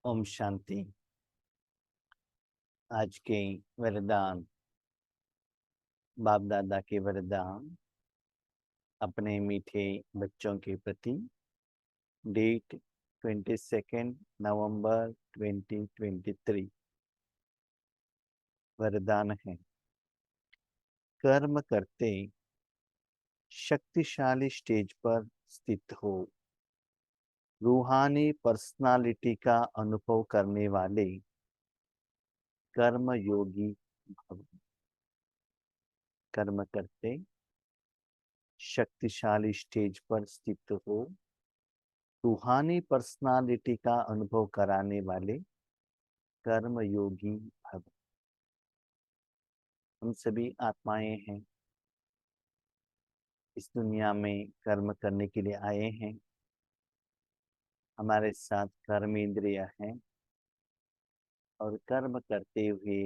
ओम शांति। आज के वरदान, बाप दादा के वरदान अपने मीठे बच्चों के प्रति। डेट 22 नवंबर 2023। वरदान है, कर्म करते शक्तिशाली स्टेज पर स्थित हो, रूहानी पर्सनालिटी का अनुभव करने वाले कर्म योगी भव। कर्म करते शक्तिशाली स्टेज पर स्थित हो, रूहानी पर्सनालिटी का अनुभव कराने वाले कर्म योगी भव। हम सभी आत्माएं हैं, इस दुनिया में कर्म करने के लिए आए हैं। हमारे साथ कर्म इंद्रिय हैं और कर्म करते हुए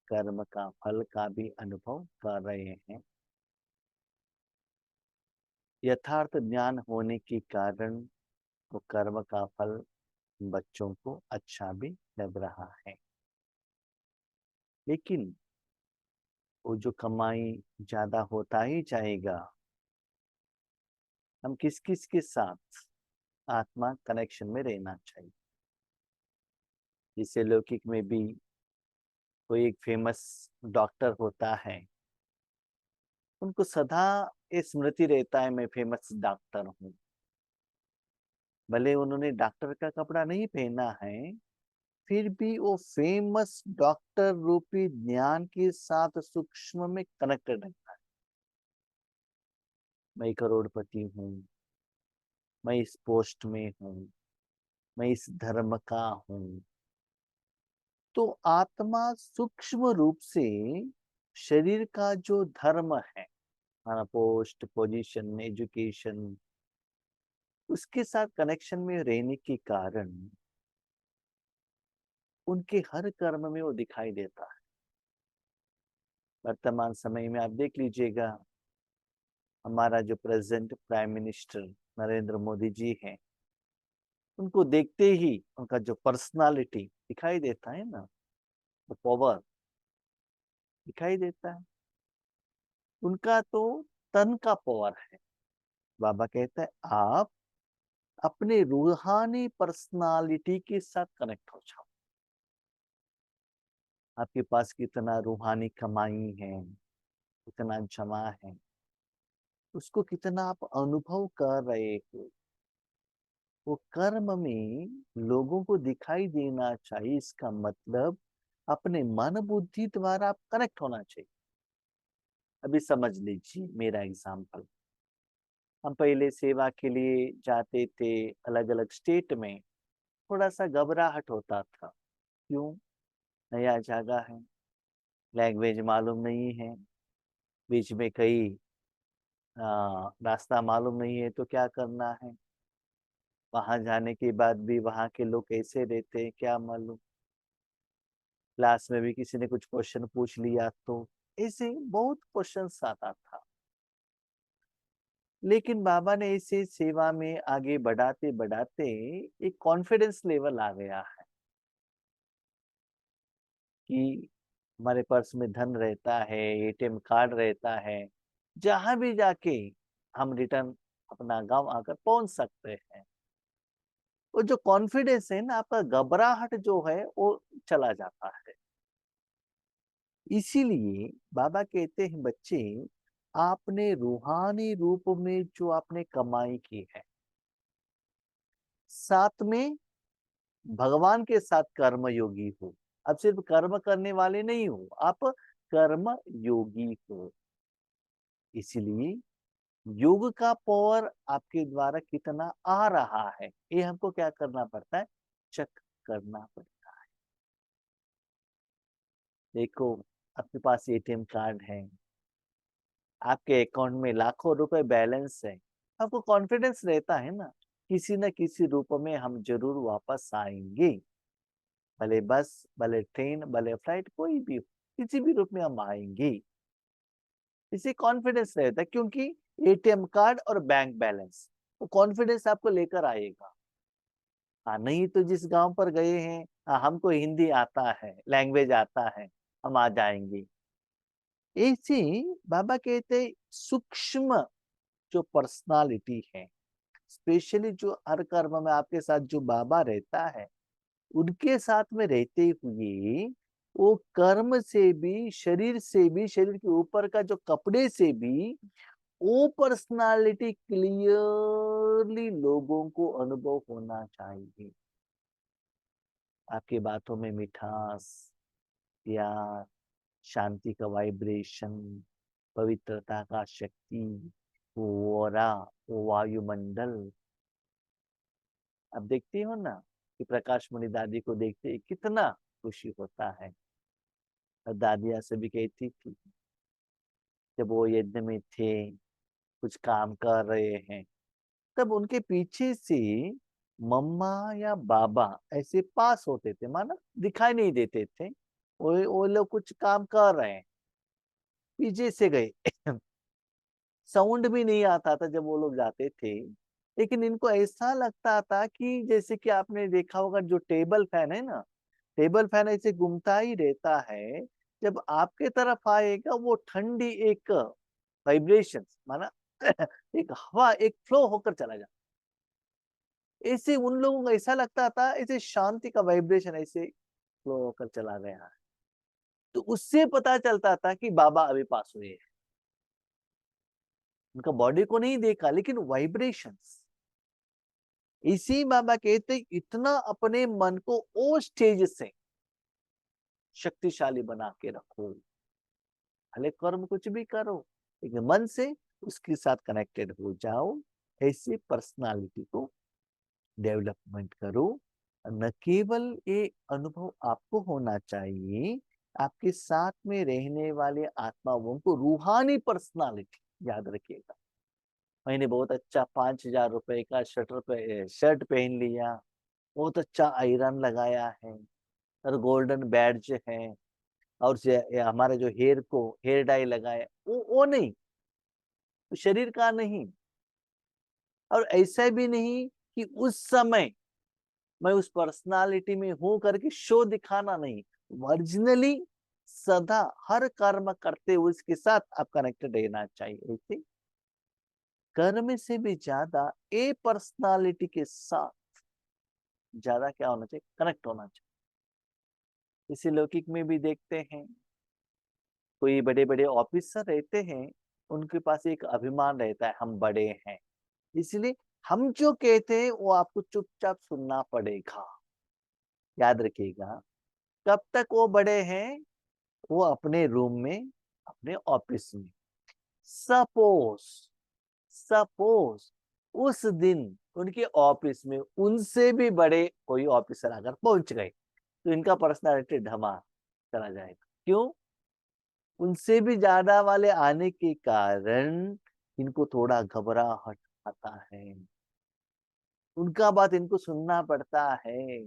कर्म का फल का भी अनुभव कर रहे हैं। यथार्थ ज्ञान होने के कारण तो कर्म का फल बच्चों को अच्छा भी लग रहा है, लेकिन वो जो कमाई ज्यादा होता ही जाएगा। हम किस किस के साथ आत्मा कनेक्शन में रहना चाहिए। जिसे लौकिक में भी कोई एक फेमस डॉक्टर होता है, उनको सदा ये स्मृति रहता है, मैं फेमस डॉक्टर हूँ। भले उन्होंने डॉक्टर का कपड़ा नहीं पहना है, फिर भी वो फेमस डॉक्टर रूपी ज्ञान के साथ सूक्ष्म में कनेक्टेड रहता है। मैं करोड़पति हूँ, मैं इस पोस्ट में हूँ, मैं इस धर्म का हूँ। तो आत्मा सूक्ष्म रूप से शरीर का जो धर्म है, हमारा पोस्ट, पोजीशन, एजुकेशन, उसके साथ कनेक्शन में रहने के कारण उनके हर कर्म में वो दिखाई देता है। वर्तमान समय में आप देख लीजिएगा, हमारा जो present prime minister Narendra Modi ji हैं, उनको देखते ही उनका जो पर्सनालिटी दिखाई देता है ना, वो पावर दिखाई देता है। उनका तो तन का पावर है। बाबा कहता है, आप अपने रूहानी पर्सनालिटी के साथ कनेक्ट हो जाओ। आपके पास कितना रूहानी कमाई है, कितना जमा है, उसको कितना आप अनुभव कर रहे हो, वो कर्म में लोगों को दिखाई देना चाहिए। इसका मतलब अपने मन बुद्धि द्वारा आप कनेक्ट होना चाहिए। अभी समझ लीजिए मेरा एग्जाम्पल। हम पहले सेवा के लिए जाते थे अलग अलग स्टेट में, थोड़ा सा घबराहट होता था। क्यों? नया जगह है, लैंग्वेज मालूम नहीं है, बीच में कई रास्ता मालूम नहीं है, तो क्या करना है। वहां जाने के बाद भी वहां के लोग कैसे रहते हैं क्या मालूम। क्लास में भी किसी ने कुछ क्वेश्चन पूछ लिया तो ऐसे बहुत क्वेश्चन आता था। लेकिन बाबा ने इसे सेवा में आगे बढ़ाते बढ़ाते एक कॉन्फिडेंस लेवल आ गया है कि हमारे पर्स में धन रहता है, एटीएम कार्ड रहता है, जहां भी जाके हम रिटर्न अपना गांव आकर पहुंच सकते हैं। वो जो कॉन्फिडेंस है ना, आपका घबराहट जो है वो चला जाता है। इसीलिए बाबा कहते हैं, बच्चे आपने रूहानी रूप में जो आपने कमाई की है, साथ में भगवान के साथ कर्म योगी हो। अब सिर्फ कर्म करने वाले नहीं हो, आप कर्म योगी हो। इसीलिए योग का पावर आपके द्वारा कितना आ रहा है, ये हमको क्या करना पड़ता है, चेक करना पड़ता है। देखो, आपके पास एटीएम कार्ड है, आपके अकाउंट में लाखों रुपए बैलेंस है, आपको कॉन्फिडेंस रहता है ना, किसी न किसी रूप में हम जरूर वापस आएंगे। भले बस, भले ट्रेन, भले फ्लाइट, कोई भी, किसी भी रूप में हम आएंगे। इसे कॉन्फिडेंस रहता है, क्योंकि एटीएम कार्ड और बैंक बैलेंस, वो कॉन्फिडेंस आपको लेकर आएगा। हाँ, नहीं तो जिस गांव पर गए हैं, हाँ, हमको हिंदी आता है, लैंग्वेज आता है, हम आ जाएंगे। ऐसे बाबा कहते सूक्ष्म जो पर्सनालिटी है, स्पेशली जो हर कर्म में आपके साथ जो बाबा रहता है, उनके साथ में रहते हुए वो कर्म से भी, शरीर से भी, शरीर के ऊपर का जो कपड़े से भी वो पर्सनालिटी क्लियरली लोगों को अनुभव होना चाहिए। आपकी बातों में मिठास, प्यार, शांति का वाइब्रेशन, पवित्रता का शक्ति, वो ऑरा, वो वायुमंडल। अब देखती हो ना कि प्रकाश मणि दादी को देखते ही कितना खुशी होता है। और दादिया से भी कहती थी जब वो यज्ञ में थे, कुछ काम कर रहे हैं, तब उनके पीछे से मम्मा या बाबा ऐसे पास होते थे, माना दिखाई नहीं देते थे, वो लोग कुछ काम कर रहे हैं, पीछे से गए। साउंड भी नहीं आता था जब वो लोग जाते थे, लेकिन इनको ऐसा लगता था कि जैसे कि आपने देखा होगा जो टेबल फैन है ना, टेबल फैन ऐसे घूमता ही रहता है, जब आपके तरफ आएगा वो ठंडी एक वाइब्रेशन, माना एक हवा एक फ्लो होकर चला जाता। ऐसे उन लोगों को ऐसा लगता था ऐसे शांति का वाइब्रेशन ऐसे फ्लो होकर चला गया है। तो उससे पता चलता था कि बाबा अभी पास हुए हैं। उनका बॉडी को नहीं देखा, लेकिन वाइब्रेशंस। इसी बाबा कहते इतना अपने मन को ओ स्टेज से शक्तिशाली बना के रखो, भले कर्म कुछ भी करो, लेकिन मन से उसके साथ कनेक्टेड हो जाओ। ऐसी पर्सनालिटी को डेवलपमेंट करो। न केवल ये अनुभव आपको होना चाहिए, आपके साथ में रहने वाले आत्माओं को रूहानी पर्सनालिटी याद रखिएगा। मैंने बहुत अच्छा 5,000 रुपए का शर्ट पहन लिया, बहुत अच्छा आयरन लगाया है और गोल्डन बैड्ज है, और हमारे जो हेयर को हेयर डाई लगाया, वो नहीं, तो शरीर का नहीं। और ऐसा भी नहीं कि उस समय मैं उस पर्सनालिटी में हूं करके शो दिखाना नहीं, ओरिजिनली सदा हर कर्म करते हुए उसके साथ आप कनेक्टेड रहना चाहिए। ऐसे कर्म से भी ज्यादा ए पर्सनालिटी के साथ ज्यादा क्या होना चाहिए, कनेक्ट होना चाहिए। इसी लौकिक में भी देखते हैं, कोई बड़े बड़े ऑफिसर रहते हैं, उनके पास एक अभिमान रहता है हम बड़े हैं, इसलिए हम जो कहते हैं वो आपको चुपचाप सुनना पड़ेगा। याद रखिएगा, कब तक वो बड़े हैं, वो अपने रूम में, अपने ऑफिस में। सपोज सपोज उस दिन उनके ऑफिस में उनसे भी बड़े कोई ऑफिसर अगर पहुंच गए, तो इनका पर्सनालिटी ढमा चला जाएगा। क्यों? उनसे भी ज्यादा वाले आने के कारण इनको थोड़ा घबराहट आता है, उनका बात इनको सुनना पड़ता है।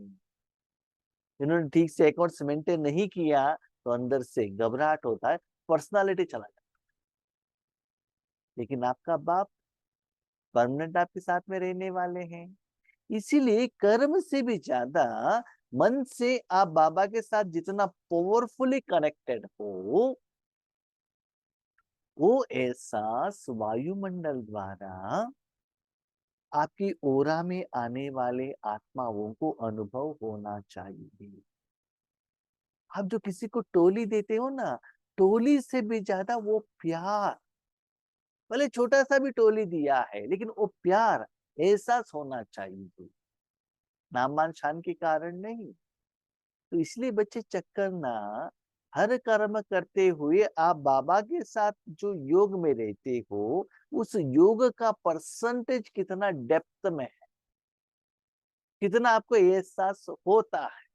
इन्होंने ठीक से अकाउंट्स मेंटेन नहीं किया, तो अंदर से घबराहट होता है, पर्सनालिटी चला जाता है। लेकिन आपका बाप परमानेंट आपके साथ में रहने वाले हैं, इसीलिए कर्म से भी ज्यादा मन से आप बाबा के साथ जितना पावरफुली कनेक्टेड हो, वो एहसास वायुमंडल द्वारा आपकी ओरा में आने वाले आत्माओं को अनुभव होना चाहिए। आप जो किसी को टोली देते हो ना, टोली से भी ज्यादा वो प्यार, भले छोटा सा भी टोली दिया है, लेकिन वो प्यार एहसास होना चाहिए, नाम मान शान के कारण नहीं। तो इसलिए बच्चे चक्कर ना, हर कर्म करते हुए आप बाबा के साथ जो योग में रहते हो, उस योग का परसेंटेज कितना डेप्थ में है, कितना आपको एहसास होता है।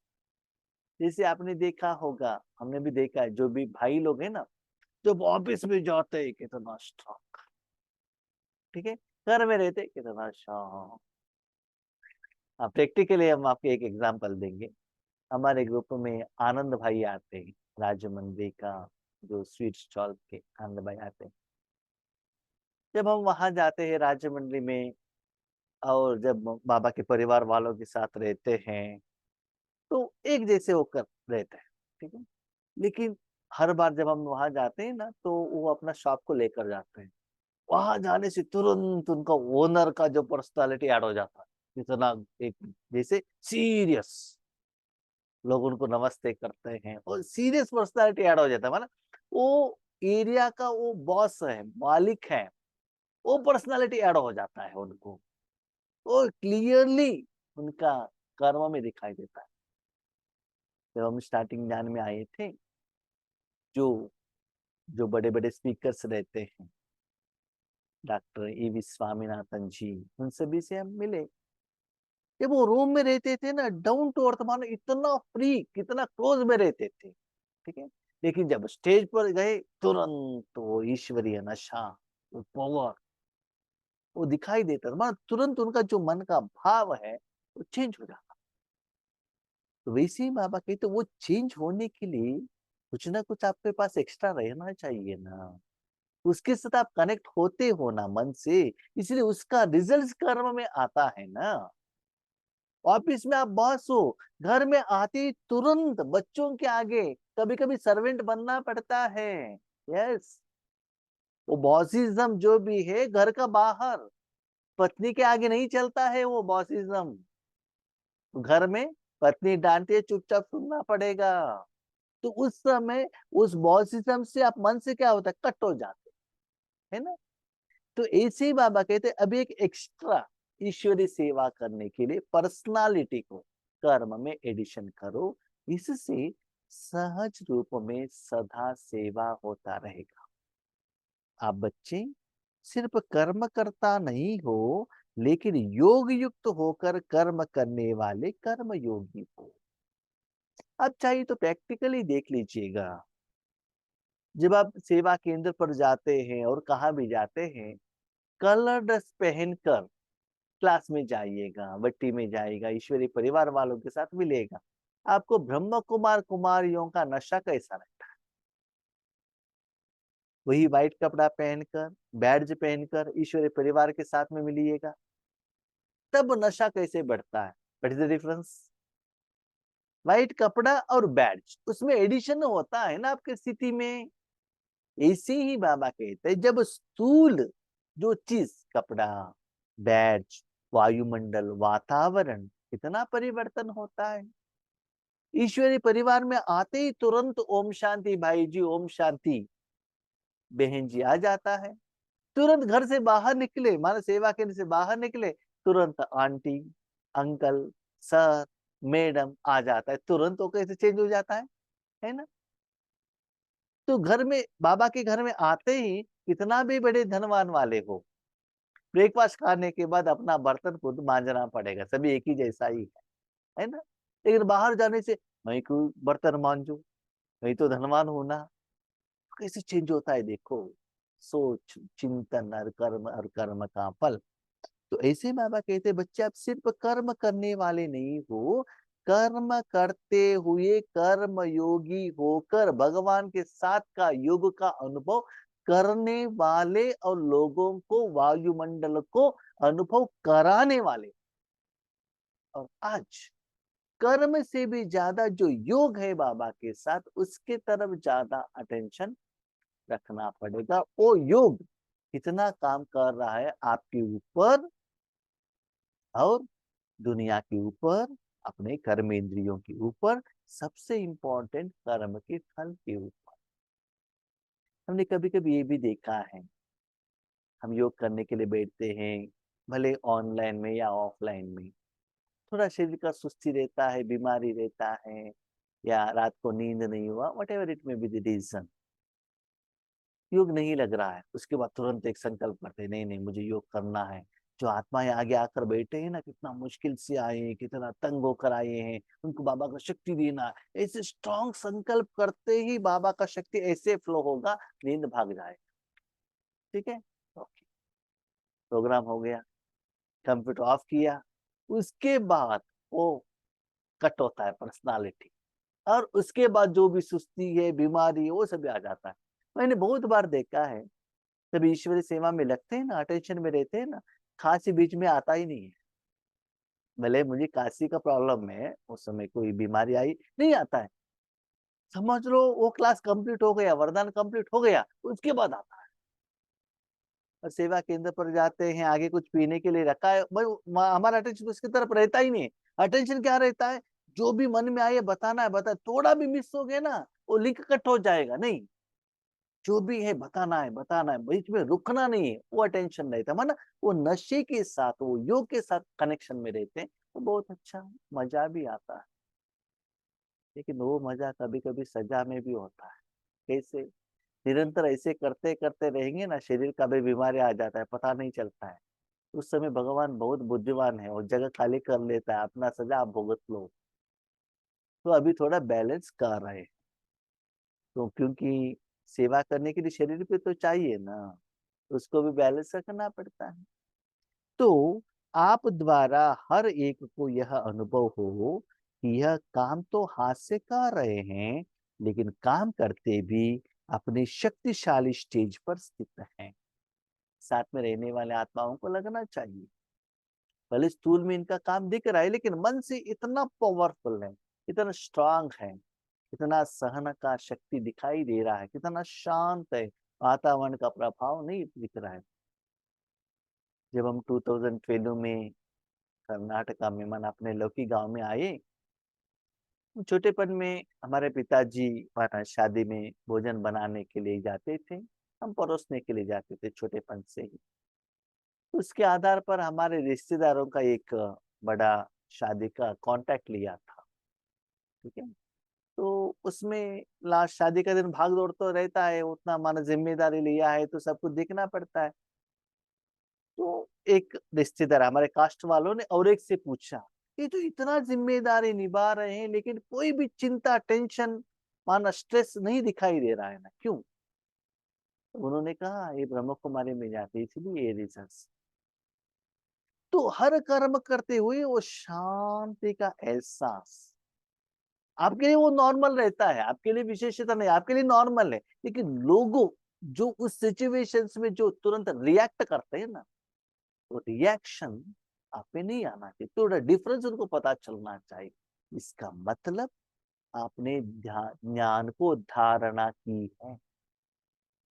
जैसे आपने देखा होगा, हमने भी देखा है, जो भी भाई लोग हैं ना, जब ऑफिस में जाते हैं कितना स्ट्रॉन्ग, ठीक है, घर में रहते कितना शांत। हाँ, प्रैक्टिकली हम आपको एक एग्जांपल देंगे। हमारे ग्रुप में आनंद भाई आते हैं, राजमंड्री का जो स्वीट स्टॉल के आनंद भाई आते हैं। जब हम वहां जाते हैं राजमंड्री में, और जब बाबा के परिवार वालों के साथ रहते हैं तो एक जैसे होकर रहते हैं, ठीक है। लेकिन हर बार जब हम वहां जाते हैं ना तो वो अपना शॉप को लेकर जाते हैं। वहां जाने से तुरंत उनका ओनर का जो पर्सनालिटी ऐड हो जाता है, इतना एक जैसे सीरियस, लोग उनको नमस्ते करते हैं और सीरियस पर्सनालिटी ऐड हो जाता है, मतलब वो एरिया का वो बॉस है, मालिक है, वो पर्सनालिटी ऐड हो जाता है उनको, और क्लियरली उनका कर्म में दिखाई देता है। जब हम स्टार्टिंग ज्ञान में आए थे, जो जो बड़े बड़े स्पीकर्स रहते हैं, डॉक्टर ईवी स्वामीनाथन जी, उन सभी से हम मिले। जब वो रूम में रहते थे ना, डाउन टू अर्थ, मानो इतना फ्री, कितना क्लोज में रहते थे, ठीक है। लेकिन जब स्टेज पर गए तुरंत वो ईश्वरीय नशा, वो पावर, वो दिखाई देता था, मानो तुरंत उनका जो मन का भाव है वो चेंज हो जाता। तो वैसे ही बाबा कहते वो चेंज होने के लिए कुछ ना कुछ आपके पास एक्स्ट्रा रहना चाहिए ना, उसके साथ आप कनेक्ट होते हो ना मन से, इसलिए उसका रिजल्ट कर्म में आता है ना। ऑफिस में आप बॉस हो, घर में आते ही तुरंत बच्चों के आगे कभी कभी सर्वेंट बनना पड़ता है। यस, वो बॉसिज्म जो भी है घर का बाहर, पत्नी के आगे नहीं चलता है वो बॉसिज्म। घर में पत्नी डांटती है, चुपचाप सुनना पड़ेगा। तो उस समय उस बॉसिज्म से आप मन से क्या होता है, कट हो जाते है ना। तो ऐसे ही बाबा कहते हैं अभी एक एक्स्ट्रा ईश्वरी सेवा करने के लिए पर्सनालिटी को कर्म में एडिशन करो, इससे सहज रूप में सदा सेवा होता रहेगा। आप बच्चे सिर्फ कर्म करता नहीं हो, लेकिन योग युक्त होकर कर्म करने वाले कर्म योगी हो। अब चाहिए तो प्रैक्टिकली देख लीजिएगा, जब आप सेवा केंद्र पर जाते हैं और कहाँ भी जाते हैं, कलर ड्रेस पहनकर क्लास में जाइएगा, बट्टी में जाइएगा, ईश्वरी परिवार वालों के साथ मिलेगा, आपको ब्रह्म कुमार कुमारियों का नशा कैसा लगता है। वही व्हाइट कपड़ा पहनकर, बैड्ज पहनकर ईश्वरी परिवार के साथ में मिलिएगा, तब नशा कैसे बढ़ता है। What is the difference. White कपड़ा और बैड्ज, उसमें एडिशन होता है ना आपकी स्थिति में। ऐसे ही बाबा कहते हैं जब स्थूल जो चीज, कपड़ा, बैड्ज, वायुमंडल, वातावरण, कितना परिवर्तन होता है। ईश्वरी परिवार में आते ही तुरंत ओम शांति भाई जी, ओम शांति बहन जी आ जाता है। तुरंत घर से बाहर निकले, मानो सेवा केंद्र से बाहर निकले, तुरंत आंटी, अंकल, सर, मैडम आ जाता है, तुरंत वो कैसे चेंज हो जाता है ना। तो घर में, बाबा के घर में आते ही कितना भी बड़े धनवान वाले हो, ब्रेकफास्ट खाने के बाद अपना बर्तन खुद मांजना पड़ेगा, सभी एक ही जैसा ही है ना। लेकिन बाहर जाने से मैं क्यों बर्तन मांजू, मैं तो धनवान हूं ना। कैसे चेंज होता है देखो, सोच, चिंतन और कर्म का फल। तो ऐसे बाबा कहते बच्चे आप सिर्फ कर्म करने वाले नहीं हो, कर्म करते हुए कर्म योगी होकर भगवान के साथ का योग का अनुभव करने वाले और लोगों को, वायुमंडल को अनुभव कराने वाले। और आज कर्म से भी ज्यादा जो योग है बाबा के साथ, उसके तरफ ज्यादा अटेंशन रखना पड़ेगा। वो योग कितना काम कर रहा है आपके ऊपर और दुनिया के ऊपर, अपने कर्म इंद्रियों के ऊपर, सबसे इंपॉर्टेंट कर्म के फल के ऊपर। हमने कभी कभी ये भी देखा है, हम योग करने के लिए बैठते हैं, भले ऑनलाइन में या ऑफलाइन में, थोड़ा शरीर का सुस्ती रहता है, बीमारी रहता है, या रात को नींद नहीं हुआ, whatever it may be the reason, योग नहीं लग रहा है, उसके बाद तुरंत एक संकल्प करते हैं, नहीं नहीं मुझे योग करना है। जो आत्माएं आगे आकर बैठे हैं ना, कितना मुश्किल से आए हैं, कितना तंग होकर आए हैं, उनको बाबा का शक्ति देना, ऐसे स्ट्रॉन्ग संकल्प करते ही बाबा का शक्ति ऐसे फ्लो होगा, नींद भाग जाए। ठीक है, ओके, प्रोग्राम हो गया, कंप्यूटर ऑफ किया, उसके बाद वो कट होता है पर्सनालिटी, और उसके बाद जो भी सुस्ती है, बीमारी है, वो सब आ जाता है। मैंने बहुत बार देखा है, जब ईश्वरी सेवा में लगते हैं ना, अटेंशन में रहते हैं ना, खांसी बीच में आता ही नहीं है। भले मुझे खांसी का प्रॉब्लम है, उस समय कोई बीमारी आई, नहीं आता है। समझ लो वो क्लास कंप्लीट हो गया, वरदान कंप्लीट हो गया, उसके बाद आता है। और सेवा केंद्र पर जाते हैं, आगे कुछ पीने के लिए रखा है, भाई हमारा अटेंशन उसकी तरफ रहता ही नहीं है। अटेंशन क्या रहता है, जो भी मन में आए बताना है बता, थोड़ा भी मिस हो गया ना वो लिंक कट हो जाएगा। नहीं, जो भी है बताना है, बताना है, बीच में रुकना नहीं है, वो अटेंशन रहता है। माना वो नशे के साथ, वो योग के साथ कनेक्शन में रहते हैं, तो बहुत अच्छा मजा भी आता है। लेकिन वो मजा कभी कभी सजा में भी होता है। कैसे? निरंतर ऐसे करते करते रहेंगे ना, शरीर का भी बीमारी आ जाता है, पता नहीं चलता है। उस समय भगवान बहुत बुद्धिमान है और जगह खाली कर लेता है, अपना सजा आप भुगत लो। तो अभी थोड़ा बैलेंस कर रहे हैं, तो क्योंकि सेवा करने के लिए शरीर पे तो चाहिए ना, उसको भी बैलेंस रखना पड़ता है। तो आप द्वारा हर एक को यह अनुभव हो कि यह काम तो हाथ से कर रहे हैं, लेकिन काम करते भी अपने शक्तिशाली स्टेज पर स्थित हैं। साथ में रहने वाले आत्माओं को लगना चाहिए, भले स्थूल में इनका काम दिख रहा है, लेकिन मन से इतना पावरफुल है, इतना स्ट्रांग है, इतना सहन का शक्ति दिखाई दे रहा है, कितना शांत है, वातावरण का प्रभाव नहीं दिख रहा है। जब हम 2012 में कर्नाटका में मन अपने लौकी गांव में आए, छोटेपन में हमारे पिताजी वहाँ शादी में भोजन बनाने के लिए जाते थे, हम परोसने के लिए जाते थे छोटेपन से ही। उसके आधार पर हमारे रिश्तेदारों का एक बड़ा शादी का कांटेक्ट लिया था। ठीक है, तो उसमें लास्ट शादी का दिन भाग दौड़ तो रहता है, उतना हमारा जिम्मेदारी लिया है तो सब कुछ देखना पड़ता है। तो एक रिश्तेदार हमारे कास्ट वालों ने और एक से पूछा, ये तो इतना जिम्मेदारी निभा रहे हैं लेकिन कोई भी चिंता, टेंशन, माना स्ट्रेस नहीं दिखाई दे रहा है ना, क्यों? तो उन्होंने कहा ये ब्रह्म कुमारी में जाते इसलिए ये रीजंस। तो हर कर्म करते हुए वो शांति का एहसास आपके लिए वो नॉर्मल रहता है, आपके लिए विशेषता नहीं, आपके लिए नॉर्मल है। लेकिन लोगों जो उस सिचुएशंस में जो तुरंत रिएक्ट करते हैं ना, वो रिएक्शन आप पे नहीं आना चाहिए, थोड़ा डिफरेंस उनको पता चलना चाहिए। इसका मतलब आपने ज्ञान को धारणा की है,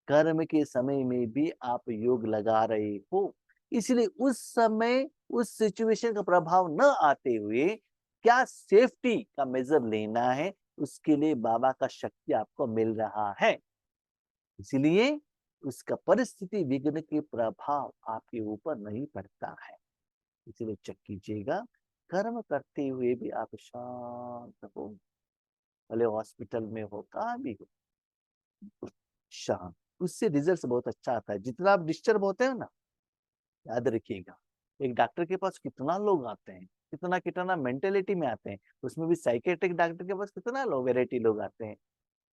कर्म के समय में भी आप योग लगा रहे हो, इसलिए उस समय उस सिचुएशन का प्रभाव न आते हुए क्या सेफ्टी का मेजर लेना है, उसके लिए बाबा का शक्ति आपको मिल रहा है। इसलिए उसका परिस्थिति विघ्न के प्रभाव आपके ऊपर नहीं पड़ता है। इसलिए चेक कीजिएगा, कर्म करते हुए भी आप शांत हो, भले हॉस्पिटल में हो, कहाँ भी हो, शांत, उससे रिजल्ट बहुत अच्छा आता है। जितना आप डिस्टर्ब होते हो ना, याद रखिएगा, एक डॉक्टर के पास कितना लोग आते हैं, कितना कितना मेंटेलिटी में आते हैं, उसमें भी साइकेट्रिक डॉक्टर के पास कितना लोग, वेराइटी लोग आते हैं।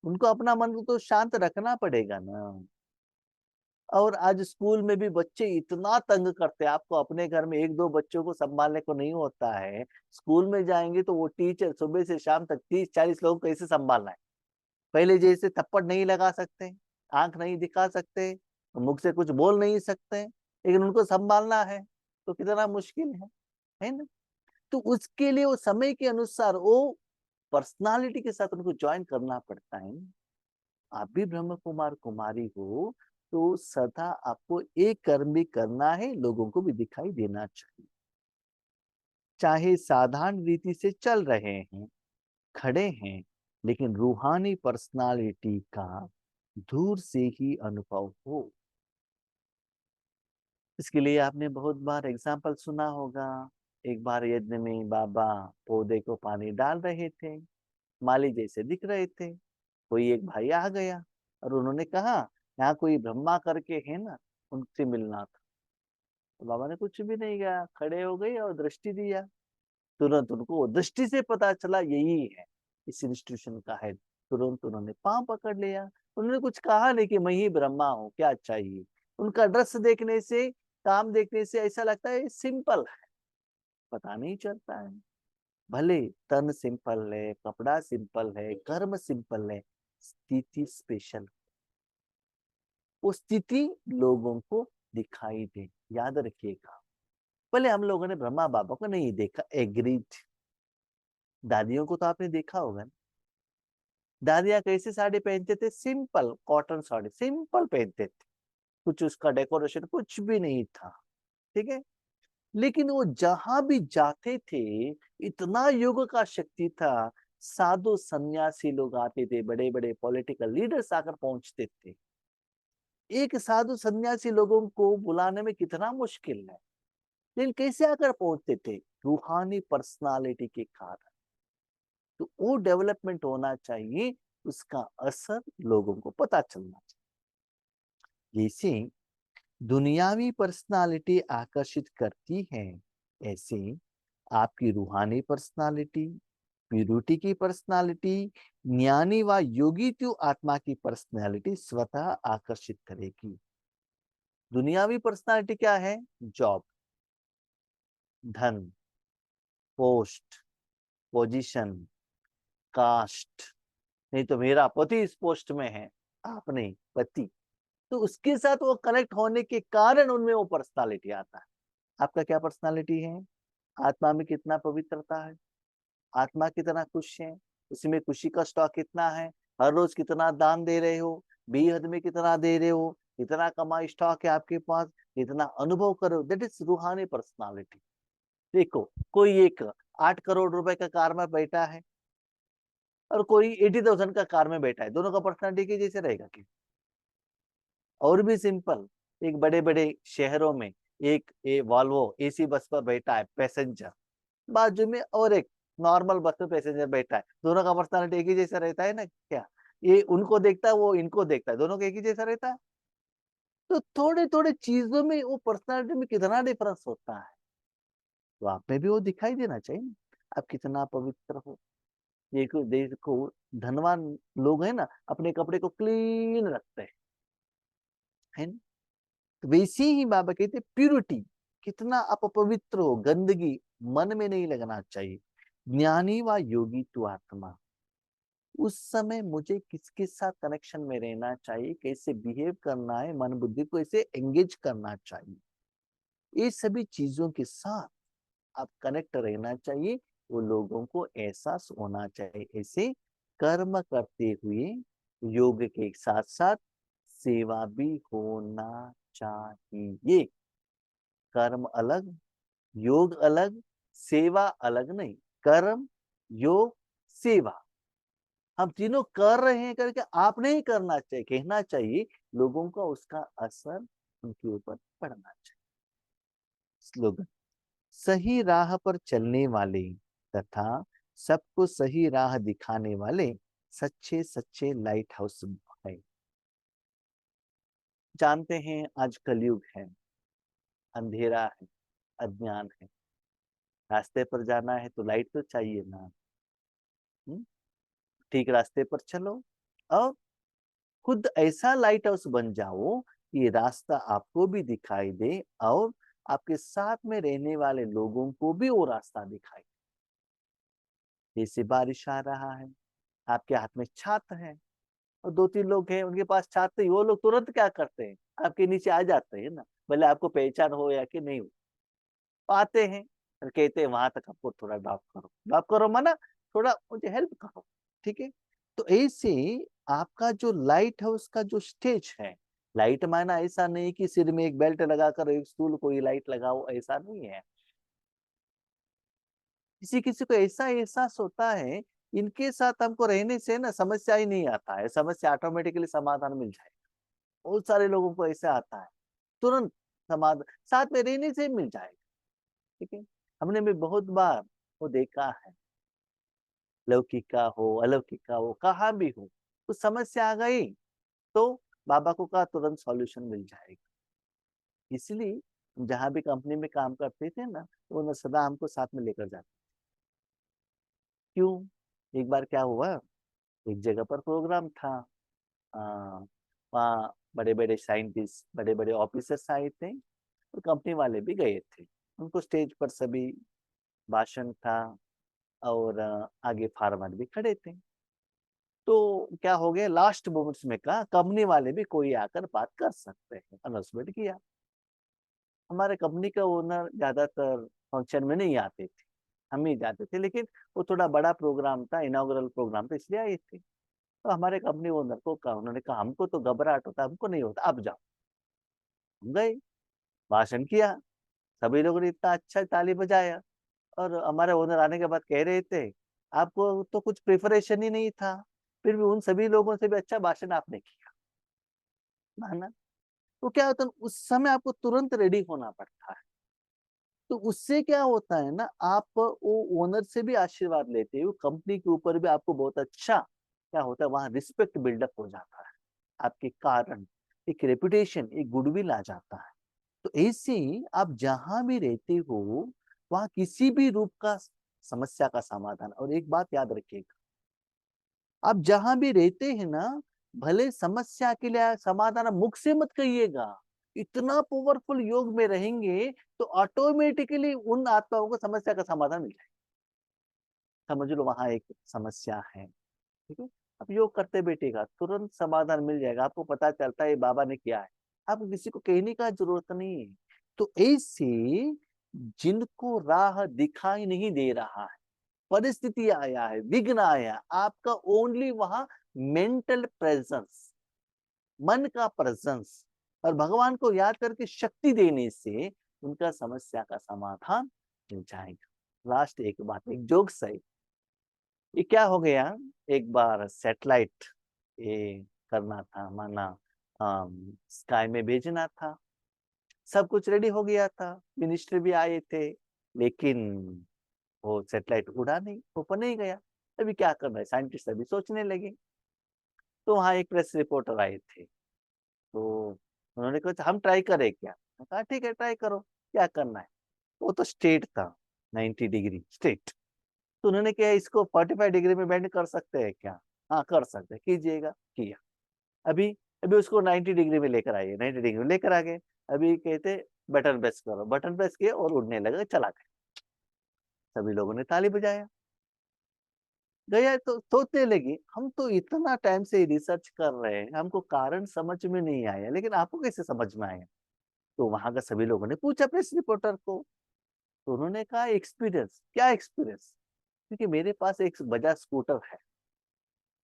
उनको अपना मन को तो शांत रखना पड़ेगा ना। और आज स्कूल में भी बच्चे इतना तंग करते हैं, आपको अपने घर में एक दो बच्चों को संभालने को नहीं होता है, स्कूल में जाएंगे तो वो टीचर सुबह से शाम तक 30-40 लोगों को कैसे संभालना है। पहले जैसे थप्पड़ नहीं लगा सकते, आंख नहीं दिखा सकते, मुख से कुछ बोल नहीं सकते, लेकिन उनको संभालना है तो कितना मुश्किल है ना। तो उसके लिए वो समय के अनुसार वो पर्सनालिटी के साथ उनको ज्वाइन करना पड़ता है ना। आप भी ब्रह्म कुमार कुमारी हो, तो सदा आपको एक कर्म भी करना है, लोगों को भी दिखाई देना चाहिए। चाहे साधारण रीति से चल रहे हैं, खड़े हैं, लेकिन रूहानी पर्सनालिटी का दूर से ही अनुभव हो। इसके लिए आपने बहुत बार एग्जाम्पल सुना होगा। एक बार यज्ञ में बाबा पौधे को पानी डाल रहे थे, माली जैसे दिख रहे थे, कोई एक भाई आ गया और उन्होंने कहा यहाँ कोई ब्रह्मा करके है ना, उनसे मिलना था। तो बाबा ने कुछ भी नहीं कहा, खड़े हो गए और दृष्टि दिया। तुरंत उनको दृष्टि से पता चला यही है, इस इंस्टीट्यूशन का है। तुरंत उन्होंने पांव पकड़ लिया, उन्होंने कुछ कहा नहीं कि मैं ही ब्रह्मा हूँ, क्या चाहिए। उनका ड्रेस देखने से, काम देखने से ऐसा लगता है सिंपल है, पता नहीं चलता है। भले तन सिंपल है, कपड़ा सिंपल है, कर्म सिंपल है, स्थिति स्पेशल, वो स्थिति लोगों को दिखाई दे, याद रखिएगा। पहले हम लोगों ने ब्रह्मा बाबा को नहीं देखा, एग्रीड। दादियों को तो आपने देखा होगा ना, दादियां कैसे साड़ी पहनते थे? सिंपल कॉटन साड़ी, सिंपल पहनते थे, कुछ उसका डेकोरेशन कुछ भी नहीं था, ठीक है। लेकिन वो जहां भी जाते थे, इतना योग का शक्ति था, साधु सन्यासी लोग आते थे, बड़े बड़े पॉलिटिकल लीडर्स आकर पहुंचते थे। एक साधु सन्यासी लोगों को बुलाने में कितना मुश्किल है, लेकिन कैसे आकर पहुंचते थे? रूहानी पर्सनालिटी के कारण। तो वो डेवलपमेंट होना चाहिए, उसका असर लोगों को पता चलना चाहिए। जैसे दुनियावी पर्सनालिटी आकर्षित करती है, ऐसे आपकी रूहानी पर्सनालिटी, प्यूरिटी की पर्सनालिटी, ज्ञानी व योगी तो आत्मा की पर्सनालिटी स्वतः आकर्षित करेगी। दुनियावी पर्सनालिटी क्या है? जॉब, धन, पोस्ट, पोजीशन, कास्ट। नहीं तो मेरा पति इस पोस्ट में है, आप नहीं, पति। तो उसके साथ वो कनेक्ट होने के कारण उनमें वो पर्सनालिटी आता है। आपका क्या पर्सनालिटी है? आत्मा में कितना पवित्रता है, आत्मा कितना खुश है, उसमें खुशी का स्टॉक कितना है, हर रोज कितना दान दे रहे हो, बेहद में कितना दे रहे हो, कितना कमा स्टॉक है आपके पास, कितना अनुभव करो, दैट इज रूहानी पर्सनालिटी। देखो, कोई एक 8 करोड़ रुपए का कार में बैठा है और कोई 80,000 का कार में बैठा है, दोनों का पर्सनालिटी जैसे रहेगा क्या? और भी सिंपल, एक बड़े बड़े शहरों में एक वॉल्वो एसी बस पर बैठा है पैसेंजर, बाजू में और एक नॉर्मल बस में पैसेंजर बैठा है, दोनों का पर्सनालिटी एक ही जैसा रहता है ना क्या? ये उनको देखता है, वो इनको देखता है, दोनों का एक ही जैसा रहता है? तो थोड़े थोड़े चीजों में वो पर्सनालिटी में कितना डिफरेंस होता है, तो आप में भी वो दिखाई देना चाहिए ना, आप कितना पवित्र हो। देखो देखो, धनवान लोग हैं ना, अपने कपड़े को क्लीन रखते हैं, है ना? तो वैसे ही बाबा कहते प्यूरिटी, कितना आप पवित्र हो, गंदगी मन में नहीं लगना चाहिए। ज्ञानी व योगी तू आत्मा, उस समय मुझे किसके साथ कनेक्शन में रहना चाहिए, कैसे बिहेव करना है, मन बुद्धि को ऐसे एंगेज करना चाहिए, ये सभी चीजों के साथ आप कनेक्ट रहना चाहिए। वो लोगों को एहसास होना चाहिए, ऐसे कर्म करते हुए योग के साथ साथ सेवा भी होना चाहिए। कर्म अलग, योग अलग, सेवा अलग नहीं। कर्म, योग, सेवा, हम तीनों कर रहे हैं करके आप नहीं करना चाहिए, कहना चाहिए, लोगों का उसका असर उनके ऊपर पड़ना चाहिए। स्लोगन, सही राह पर चलने वाले तथा सबको सही राह दिखाने वाले सच्चे सच्चे लाइट हाउस है। जानते हैं आज कलयुग है, अंधेरा है, अज्ञान है, रास्ते पर जाना है तो लाइट तो चाहिए ना। हम्म? ठीक रास्ते पर चलो और खुद ऐसा लाइट हाउस बन जाओ कि रास्ता आपको भी दिखाई दे और आपके साथ में रहने वाले लोगों को भी वो रास्ता दिखाई दे। जैसे बारिश आ रहा है, आपके हाथ में छाता है और 2-3 लोग हैं उनके पास छाते, वो लोग तुरंत क्या करते हैं, आपके नीचे आ जाते हैं ना, भले आपको पहचान हो या कि नहीं हो, आते हैं और कहते हैं वहां तक आपको थोड़ा ड्रॉप करो माना थोड़ा मुझे हेल्प करो, ठीक है। तो ऐसे आपका जो लाइट है उसका जो स्टेज है, लाइट माना ऐसा नहीं कि सिर में एक बेल्ट लगाकर एक स्टूल कोई लाइट लगाओ, ऐसा नहीं है। किसी किसी को ऐसा एहसास होता है, इनके साथ हमको रहने से ना समस्या ही नहीं आता है, समस्या ऑटोमेटिकली समाधान मिल जाएगा। बहुत सारे लोगों को ऐसा आता है, तुरंत समाधान साथ में रहने से मिल जाएगा, ठीक है। हमने भी बहुत बार वो देखा है, लौकिक का हो अलौकिक का हो कहाँ भी हो, कुछ समस्या आ गई तो बाबा को कहा तुरंत सॉल्यूशन मिल जाएगा। इसलिए जहां भी कंपनी में काम करते थे ना, तो वो सदा हमको साथ में लेकर जाते। क्यों? एक बार क्या हुआ, एक जगह पर प्रोग्राम था, आ, वहाँ बड़े बड़े साइंटिस्ट बड़े बड़े ऑफिसर्स आए थे और कंपनी वाले भी गए थे। उनको स्टेज पर सभी भाषण था और आगे फार्मर भी खड़े थे। तो क्या हो गया, लास्ट मोमेंट्स में कहा कंपनी वाले भी कोई आकर बात कर सकते हैं, अनाउंसमेंट किया। हमारे कंपनी का ओनर ज्यादातर फंक्शन में नहीं आते थे, हम ही जाते थे, लेकिन वो थोड़ा बड़ा प्रोग्राम था, इनॉग्रल प्रोग्राम था, इसलिए आए थे। तो हमारे कंपनी ओनर को कहा, उन्होंने कहा हमको तो घबराहट होता है, हमको नहीं होता, आप जाओ। हम गए, भाषण किया, सभी लोगों ने इतना अच्छा ताली बजाया। और हमारे ओनर आने के बाद कह रहे थे, आपको तो कुछ प्रिपरेशन ही नहीं था, फिर भी उन सभी लोगों से भी अच्छा भाषण आपने किया, माना। तो क्या होता है, उस समय आपको तुरंत रेडी होना पड़ता है। तो उससे क्या होता है ना, आप वो ओनर से भी आशीर्वाद लेते हो, कंपनी के ऊपर भी आपको बहुत अच्छा क्या होता है, वहां रिस्पेक्ट बिल्डअप हो जाता है आपके कारण, एक रेपुटेशन, एक गुडविल आ जाता है। तो ऐसे ही आप जहां भी रहते हो, वहां किसी भी रूप का समस्या का समाधान। और एक बात याद रखिएगा, आप जहां भी रहते हैं ना, भले समस्या के लिए समाधान आप मुख से मत कहिएगा, इतना पावरफुल योग में रहेंगे तो ऑटोमेटिकली उन आत्माओं को समस्या का समाधान मिल जाएगा। समझ लो वहां एक समस्या है, ठीक है, अब योग करते बैठेगा, तुरंत समाधान मिल जाएगा, आपको पता चलता है ये बाबा ने किया है, आपको किसी को कहने का जरूरत नहीं है। तो ऐसे जिनको राह दिखाई नहीं दे रहा है, परिस्थिति आया है, विघ्न आया, आपका ओनली वहां मेंटल प्रेजेंस, मन का प्रेजेंस और भगवान को याद करके शक्ति देने से उनका समस्या का समाधान मिल जाएगा। लास्ट एक बात, एक जोक्स है, ये क्या हो गया, एक बार सैटेलाइट ये करना था, माना स्काई में भेजना था, सब कुछ रेडी हो गया था, मिनिस्टर भी आए थे, लेकिन वो सैटेलाइट उड़ा नहीं, ऊपर नहीं गया। अभी क्या करना है, साइंटिस्ट अभी सोचने लगे। तो वहाँ एक प्रेस रिपोर्टर आए थे, तो उन्होंने कहा हम ट्राई करें क्या, मैंने कहा ठीक है ट्राई करो, क्या करना है। वो तो स्ट्रेट था, 90 डिग्री स्ट्रेट। तो उन्होंने कहा इसको 45 डिग्री में बेंड कर सकते हैं क्या, हाँ कर सकते हैं, कीजिएगा, किया। अभी अभी उसको 90 डिग्री में लेकर आइए, 90 डिग्री में लेकर आ गए। अभी कहते बटन प्रेस करो, बटन प्रेस किया और उड़ने लगा, चला गया। सभी लोगों ने ताली बजाया। गया तो सोचने लगी, हम तो इतना टाइम से रिसर्च कर रहे हैं, हमको कारण समझ में नहीं आया, लेकिन आपको कैसे समझ में आया। तो वहां का सभी लोगों ने पूछा प्रेस रिपोर्टर को, तो उन्होंने कहा एक्सपीरियंस, क्या एक्सपीरियंस, क्योंकि मेरे पास एक बजाज स्कूटर है,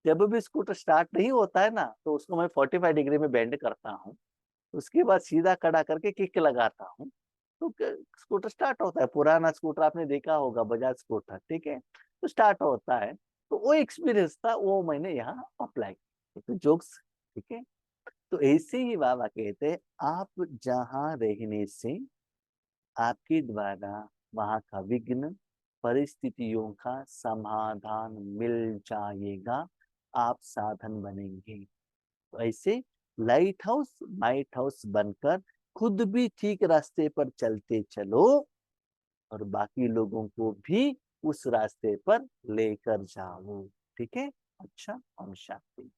जब भी स्कूटर स्टार्ट नहीं होता है ना, तो उसको मैं 45 डिग्री में बेंड करता हूँ, उसके बाद सीधा खड़ा करके किक लगाता हूँ, तो स्कूटर स्टार्ट होता है। पुराना स्कूटर आपने देखा होगा, बजाज स्कूटर, ठीक है, तो स्टार्ट होता है। तो वो एक्सपीरियंस था, वो मैंने यहाँ अप्लाई किया, तो जोक्स, ठीक है। तो ऐसे ही बाबा कहते हैं, आप जहाँ रहने से आपके द्वारा वहां का विघ्न, परिस्थितियों का समाधान मिल जाएगा, आप साधन बनेंगे। तो ऐसे लाइट हाउस माइट हाउस बनकर खुद भी ठीक रास्ते पर चलते चलो, और बाकी लोगों को भी उस रास्ते पर लेकर जाओ, ठीक है। अच्छा, हम शांति।